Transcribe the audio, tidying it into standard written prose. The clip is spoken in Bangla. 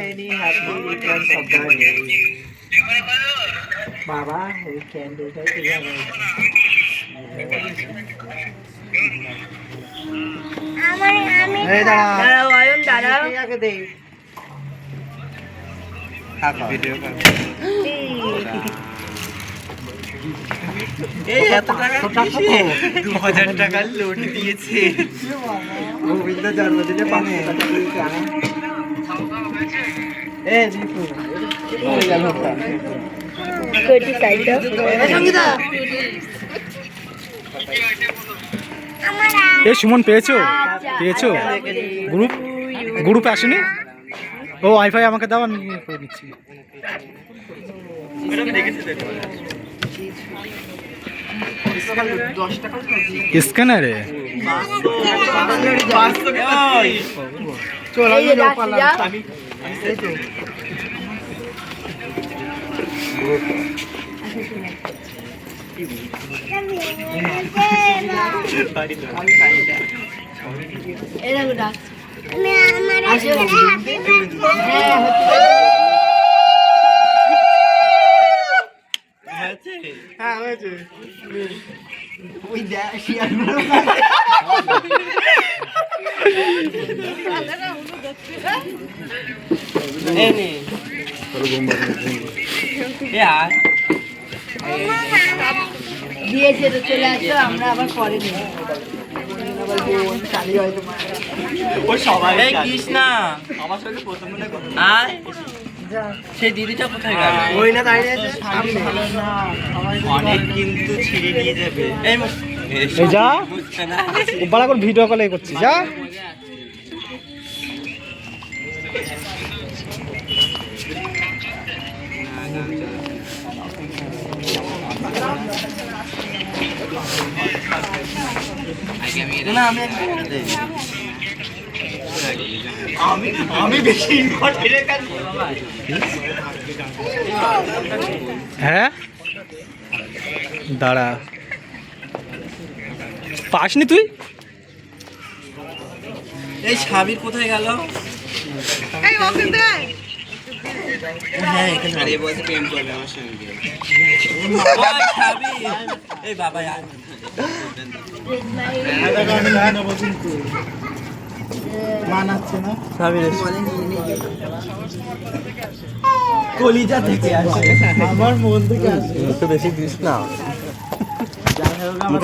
many happy returns of the day. বাবা এই ক্যান্ডেলটা কি জানো আমি দাঁড়াও আয়ন দাঁড়াও আগে দে ভিডিও কর এই এত টাকা 2000 টাকা লোড দিয়েছে গোবিন্দ জন্মদিনে 500 টাকা দিয়েছে এ দীপু ওই গেল কোটি সাইডটা সঙ্গীতা এ সুমন পেয়েছো গ্রুপে আসেনি ও ওয়াইফাই আমাকে দাও আমি করে দিচ্ছি স্ক্যানারে চল আমি দিয়েছে তো চলে আসো আমরা আবার পরে নেব সেই দিদিটা কোথায় গেল ওই না দাঁড়িয়ে আছে অনেক কিন্তু ছিঁড়ে নিয়ে যাবে এই যা বড় করে ভিডিও কলে করছি যা আমি বেশি হ্যাঁ দাঁড়া পাসনি তুই এই সাবির কোথায় গেল হ্যাঁ এখানে বলছে প্রেম করবে আমার সঙ্গে এই বাবা মানাচ্ছে না কলিজা থেকে আসে আমার মন থেকে আসে বেশি দিস না